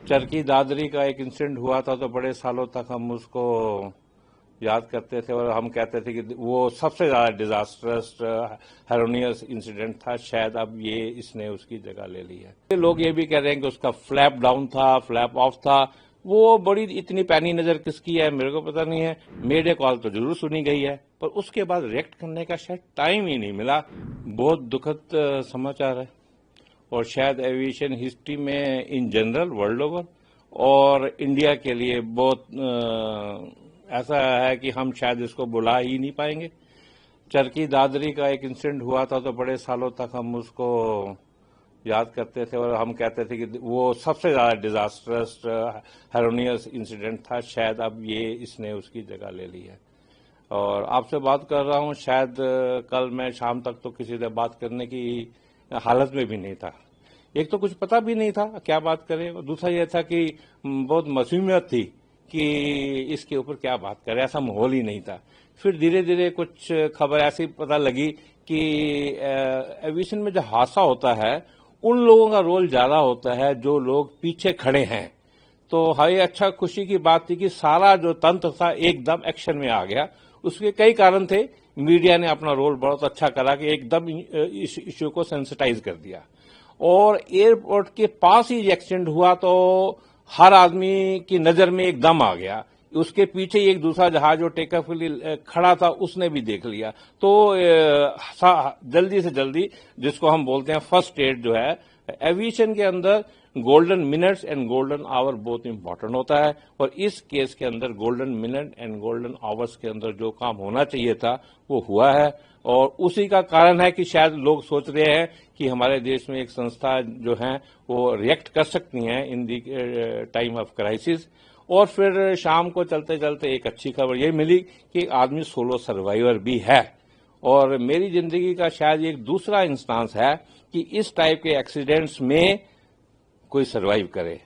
चरखी दादरी का एक इंसिडेंट हुआ था तो बड़े सालों तक हम उसको याद करते थे और हम कहते थे कि वो सबसे ज्यादा डिजास्टरस हेरोनियस इंसिडेंट था। शायद अब ये इसने उसकी जगह ले ली है। लोग ये भी कह रहे हैं कि उसका फ्लैप डाउन था, फ्लैप ऑफ था। वो बड़ी इतनी पैनी नजर किसकी है मेरे को पता नहीं है। मीडिया कॉल तो जरूर सुनी गई है पर उसके बाद रिएक्ट करने का शायद टाइम ही नहीं मिला। बहुत दुखद समाचार है और शायद एविएशन हिस्ट्री में इन जनरल वर्ल्ड ओवर और इंडिया के लिए बहुत ऐसा है कि हम शायद इसको बुला ही नहीं पाएंगे। चरखी दादरी का एक इंसिडेंट हुआ था तो बड़े सालों तक हम उसको याद करते थे और हम कहते थे कि वो सबसे ज्यादा डिजास्टरस हेरोनियस इंसिडेंट था। शायद अब ये इसने उसकी जगह ले ली है और आपसे बात कर रहा हूं। शायद कल मैं शाम तक तो किसी से बात करने की हालत में भी नहीं था। एक तो कुछ पता भी नहीं था क्या बात करें और दूसरा यह था कि बहुत मासूमियत थी कि इसके ऊपर क्या बात करें, ऐसा माहौल ही नहीं था। फिर धीरे धीरे कुछ खबर ऐसी पता लगी कि एविएशन में जो हादसा होता है उन लोगों का रोल ज्यादा होता है जो लोग पीछे खड़े हैं। तो हाई अच्छा खुशी की बात थी कि सारा जो तंत्र था एकदम एक्शन में आ गया। उसके कई कारण थे। मीडिया ने अपना रोल बहुत अच्छा करा कि एकदम इस इश्यू को सेंसिटाइज कर दिया और एयरपोर्ट के पास ही एक्सीडेंट हुआ तो हर आदमी की नजर में एकदम आ गया। उसके पीछे एक दूसरा जहाज जो टेक ऑफ के लिए खड़ा था उसने भी देख लिया। तो जल्दी से जल्दी जिसको हम बोलते हैं फर्स्ट एड जो है एविएशन के अंदर golden minutes and golden hour बहुत इंपॉर्टेंट होता है और इस केस के अंदर golden minute and golden hours के अंदर जो काम होना चाहिए था वो हुआ है और उसी का कारण है कि शायद लोग सोच रहे हैं कि हमारे देश में एक संस्था जो है वो रिएक्ट कर सकती हैं इन दी टाइम ऑफ क्राइसिस। और फिर शाम को चलते चलते एक अच्छी खबर ये मिली कि एक आदमी सोलो सर्वाइवर भी है और मेरी जिंदगी का शायद एक दूसरा इंस्टांस है कि इस टाइप के एक्सीडेंट्स में कोई सर्वाइव करे।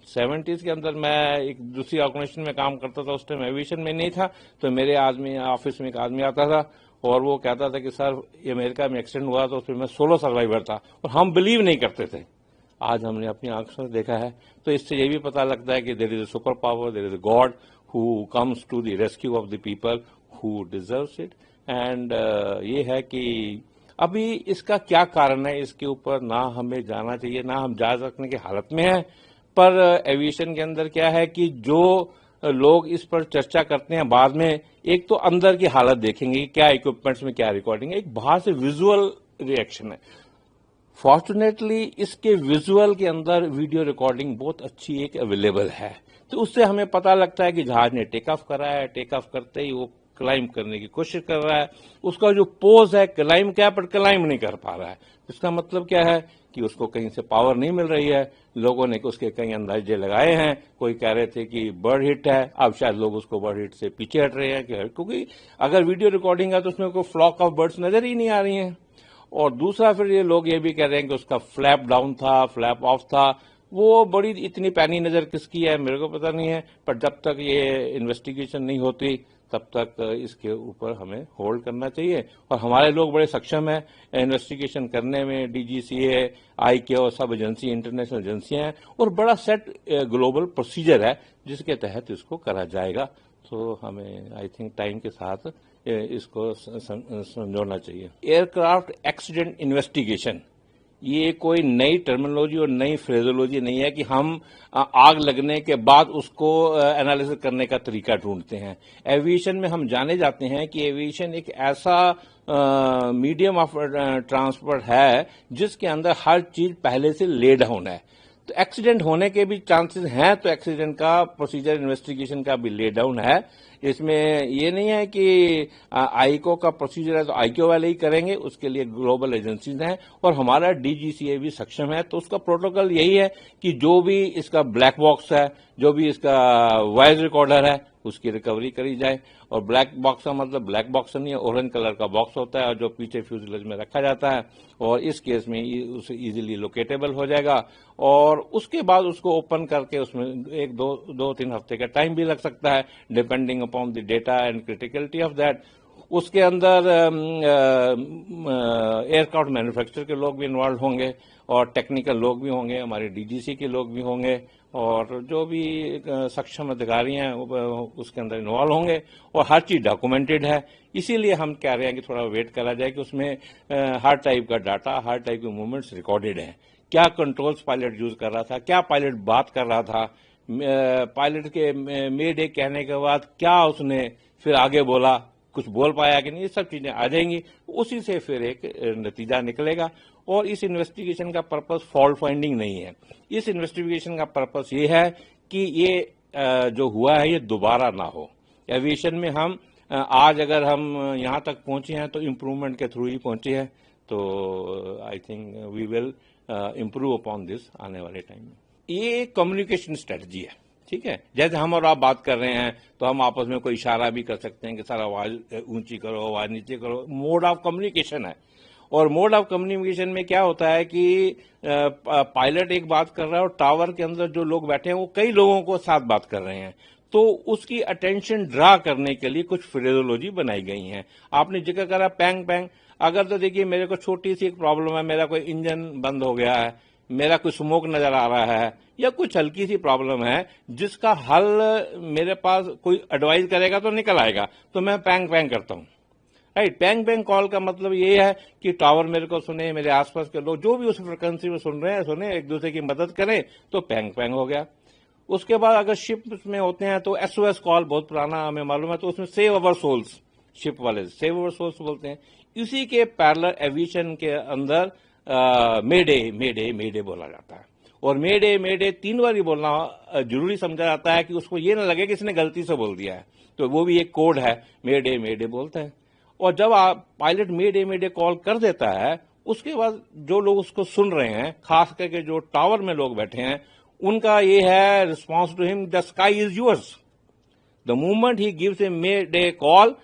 70s के अंदर मैं एक दूसरी ऑर्गेनाइजेशन में काम करता था, उस टाइम एविएशन में नहीं था। तो मेरे ऑफिस में एक आदमी आता था और वो कहता था कि सर ये अमेरिका में एक्सीडेंट हुआ तो उसमें मैं सोलो सर्वाइवर था और हम बिलीव नहीं करते थे। आज हमने अपनी आंखों से देखा है। तो इससे ये भी पता लगता है कि there is a super power, there is a god who comes to the rescue of the people who deserves it. And ये है कि अभी इसका क्या कारण है इसके ऊपर ना हमें जाना चाहिए ना हम जा सकने की हालत में है। पर एविएशन के अंदर क्या है कि जो लोग इस पर चर्चा करते हैं बाद में एक तो अंदर की हालत देखेंगे कि क्या इक्विपमेंट्स में क्या रिकॉर्डिंग है, एक बाहर से विजुअल रिएक्शन है। फॉर्चुनेटली इसके विजुअल के अंदर वीडियो रिकॉर्डिंग बहुत अच्छी एक अवेलेबल है। तो उससे हमें पता लगता है कि जहाज ने टेक ऑफ करा है, टेक ऑफ करते ही वो क्लाइम करने की कोशिश कर रहा है। उसका जो पोज है क्लाइम क्या पर क्लाइम नहीं कर पा रहा है। इसका मतलब क्या है कि उसको कहीं से पावर नहीं मिल रही है। लोगों ने उसके कई अंदाजे लगाए हैं। कोई कह रहे थे कि बर्ड हिट है, अब शायद लोग उसको बर्ड हिट से पीछे हट रहे हैं क्योंकि अगर वीडियो रिकॉर्डिंग है तो उसमें कोई फ्लॉक ऑफ बर्ड्स नजर ही नहीं आ रही हैं। और दूसरा फिर ये लोग ये भी कह रहे हैं कि उसका फ्लैप डाउन था, फ्लैप ऑफ था। वो बड़ी इतनी पैनी नजर किसकी है मेरे को पता नहीं है। पर जब तक ये इन्वेस्टिगेशन नहीं होती तब तक इसके ऊपर हमें होल्ड करना चाहिए और हमारे लोग बड़े सक्षम हैं इन्वेस्टिगेशन करने में। डीजीसीए, आईकेओ सब एजेंसी इंटरनेशनल एजेंसियां हैं और बड़ा सेट ग्लोबल प्रोसीजर है जिसके तहत इसको करा जाएगा। तो हमें आई थिंक टाइम के साथ इसको समझाना चाहिए। एयरक्राफ्ट एक्सीडेंट इन्वेस्टिगेशन ये कोई नई टर्मिनोलॉजी और नई फ्रेजोलॉजी नहीं है कि हम आग लगने के बाद उसको एनालिसिस करने का तरीका ढूंढते हैं। एविएशन में हम जाने जाते हैं कि एविएशन एक ऐसा मीडियम ऑफ ट्रांसपोर्ट है जिसके अंदर हर चीज पहले से ले डाउन है। तो एक्सीडेंट होने के भी चांसेस हैं तो एक्सीडेंट का प्रोसीजर इन्वेस्टिगेशन का भी ले डाउन है। इसमें ये नहीं है कि आईको का प्रोसीजर है तो आईको वाले ही करेंगे, उसके लिए ग्लोबल एजेंसीज हैं और हमारा डीजीसीए भी सक्षम है। तो उसका प्रोटोकॉल यही है कि जो भी इसका ब्लैक बॉक्स है, जो भी इसका वॉइस रिकॉर्डर है उसकी रिकवरी करी जाए। और ब्लैक बॉक्स का मतलब ब्लैक बॉक्स नहीं है, ऑरेंज कलर का बॉक्स होता है और जो पीछे फ्यूजलेज में रखा जाता है और इस केस में उसे इजीली लोकेटेबल हो जाएगा और उसके बाद उसको ओपन करके उसमें एक दो तीन हफ्ते का टाइम भी लग सकता है depending upon the data and criticality of that. उसके अंदर एयरक्राफ्ट मैन्युफैक्चरर के लोग भी इन्वॉल्व होंगे और टेक्निकल लोग भी होंगे, हमारे डीजीसी के लोग भी होंगे और जो भी सक्षम अधिकारी हैं उसके अंदर इन्वॉल्व होंगे और हर चीज डॉक्यूमेंटेड है। इसीलिए हम कह रहे हैं कि थोड़ा वेट करा जाए कि उसमें हर टाइप का डाटा, हर टाइप के मूवमेंट्स रिकॉर्डेड हैं। क्या कंट्रोल्स पायलट यूज कर रहा था, क्या पायलट बात कर रहा था, पायलट के मे डे कहने के बाद क्या उसने फिर आगे बोला, कुछ बोल पाया कि नहीं, ये सब चीजें आ जाएंगी। उसी से फिर एक नतीजा निकलेगा। और इस इन्वेस्टिगेशन का पर्पस फॉल्ट फाइंडिंग नहीं है। इस इन्वेस्टिगेशन का पर्पस ये है कि ये जो हुआ है ये दोबारा ना हो। एविएशन में हम आज अगर हम यहां तक पहुंचे हैं तो इम्प्रूवमेंट के थ्रू ही पहुंचे हैं। तो I think we will improve upon this आने वाले टाइम में। ये कम्युनिकेशन स्ट्रेटजी है, ठीक है। जैसे हम और आप बात कर रहे हैं तो हम आपस में कोई इशारा भी कर सकते हैं कि सर आवाज ऊंची करो, आवाज नीचे करो। मोड ऑफ कम्युनिकेशन है। और मोड ऑफ कम्युनिकेशन में क्या होता है कि पायलट एक बात कर रहा है और टावर के अंदर जो लोग बैठे हैं वो कई लोगों को साथ बात कर रहे हैं। तो उसकी अटेंशन ड्रा करने के लिए कुछ फ्रेजोलॉजी बनाई गई है। आपने जिक्र करा पैंग पैंग। अगर तो देखिए मेरे को छोटी सी एक प्रॉब्लम है, मेरा कोई इंजन बंद हो गया है, मेरा कोई स्मोक नजर आ रहा है या कुछ हल्की सी प्रॉब्लम है जिसका हल मेरे पास कोई एडवाइस करेगा तो निकल आएगा, तो मैं पैंग पैंग करता हूं। राइट। पैंग पैंग कॉल का मतलब ये है कि टावर मेरे को सुने, मेरे आसपास के लोग जो भी उस फ्रिक्वेंसी में सुन रहे हैं सुने, एक दूसरे की मदद करें, तो पैंग पैंग हो गया। उसके बाद अगर शिप में होते हैं तो एसओएस कॉल बहुत पुराना हमें मालूम है, तो उसमें सेव अवर सोल्स, शिप वाले सेव अवर सोल्स बोलते हैं। इसी के पैरेलल एविएशन के अंदर मेडे मेडे मेडे बोला जाता है। और मेडे मेडे 3 बार ही बोलना जरूरी समझा जाता है कि उसको ये ना लगे कि इसने गलती से बोल दिया है। तो वो भी एक कोड है, मेडे मेडे बोलते हैं। और जब आप पायलट मेडे मेडे कॉल कर देता है, उसके बाद जो लोग उसको सुन रहे हैं, खास करके जो टावर में लोग बैठे हैं, उनका ये है response to him, the sky is yours. The moment he gives a mayday call,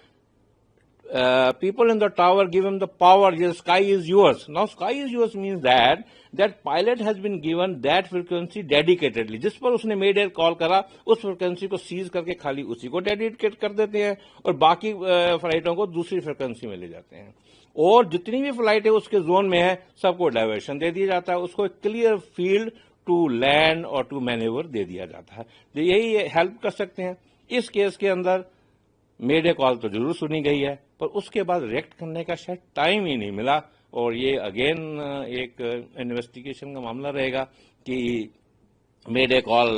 people in the tower give him the power, the sky is yours. Now sky is yours means that pilot has been given that frequency dedicatedly. जिस पर उसने made air call करा उस frequency को seize करके खाली उसी को डेडिकेट कर देते हैं और बाकी फ्लाइटों को दूसरी फ्रिक्वेंसी में ले जाते हैं। और जितनी भी फ्लाइट है उसके जोन में है सबको डायवर्शन दे दिया जाता है, उसको क्लियर फील्ड टू लैंड और टू मैनेवर दे दिया जाता है। तो यही हेल्प कर सकते हैं। इस केस के अंदर मेडे कॉल तो जरूर सुनी गई है, पर उसके बाद रिएक्ट करने का शायद टाइम ही नहीं मिला। और ये अगेन एक इन्वेस्टिगेशन का मामला रहेगा कि मेडे कॉल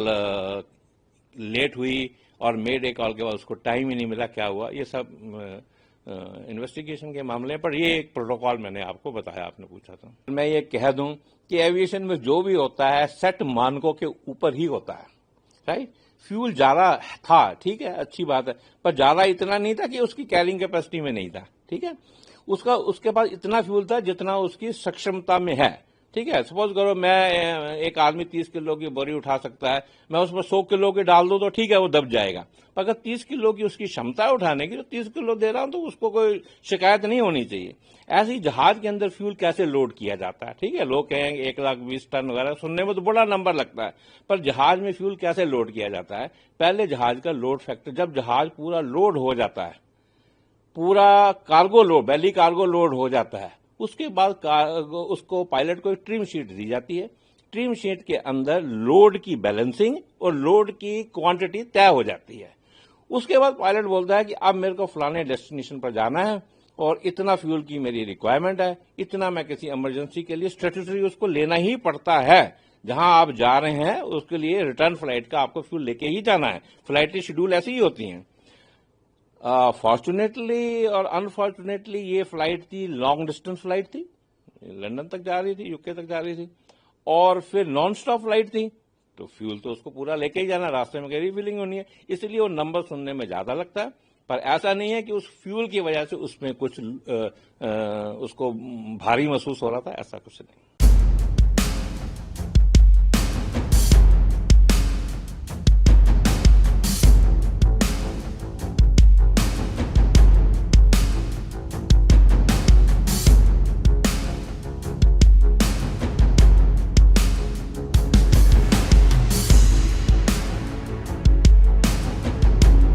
लेट हुई और मेडे कॉल के बाद उसको टाइम ही नहीं मिला, क्या हुआ, ये सब इन्वेस्टिगेशन के मामले। पर ये एक प्रोटोकॉल मैंने आपको बताया, आपने पूछा था। मैं ये कह दूं कि एविएशन में जो भी होता है सेट मानकों के ऊपर ही होता है। राइट। फ्यूल ज्यादा था, ठीक है, अच्छी बात है, पर ज्यादा इतना नहीं था कि उसकी कैरिंग कैपेसिटी में नहीं था। ठीक है। उसके पास इतना फ्यूल था जितना उसकी सक्षमता में है। ठीक है। सपोज करो मैं एक आदमी 30 किलो की बोरी उठा सकता है, मैं उसमें 100 किलो की डाल दूं तो ठीक है, वो दब जाएगा। पर अगर 30 किलो की उसकी क्षमता है उठाने की, तो 30 किलो दे रहा हूं तो उसको कोई शिकायत नहीं होनी चाहिए। ऐसे ही जहाज के अंदर फ्यूल कैसे लोड किया जाता है, ठीक है, लोग कहेंगे 1,20,000 टन वगैरह, सुनने में तो बड़ा नंबर लगता है, पर जहाज में फ्यूल कैसे लोड किया जाता है। पहले जहाज का लोड फैक्टर, जब जहाज पूरा लोड हो जाता है, पूरा कार्गो लोड, बेली कार्गो लोड हो जाता है, उसके बाद उसको पायलट को एक ट्रिम शीट दी जाती है। ट्रिम शीट के अंदर लोड की बैलेंसिंग और लोड की क्वांटिटी तय हो जाती है। उसके बाद पायलट बोलता है कि अब मेरे को फलाने डेस्टिनेशन पर जाना है और इतना फ्यूल की मेरी रिक्वायरमेंट है, इतना मैं किसी इमरजेंसी के लिए स्टैट्यूटरी उसको लेना ही पड़ता है। जहां आप जा रहे हैं उसके लिए रिटर्न फ्लाइट का आपको फ्यूल लेके ही जाना है। फ्लाइट की शेड्यूल ऐसी ही होती हैं। फॉर्चुनेटली और अनफॉर्चुनेटली ये फ्लाइट थी, लॉन्ग डिस्टेंस फ्लाइट थी, लंदन तक जा रही थी, यूके तक जा रही थी, और फिर नॉन स्टॉप फ्लाइट थी, तो फ्यूल तो उसको पूरा लेके ही जाना, रास्ते में रिफिलिंग होनी है, इसलिए वो नंबर सुनने में ज्यादा लगता है। पर ऐसा नहीं है कि उस फ्यूल की वजह से उसमें कुछ उसको भारी महसूस हो रहा था, ऐसा कुछ नहीं।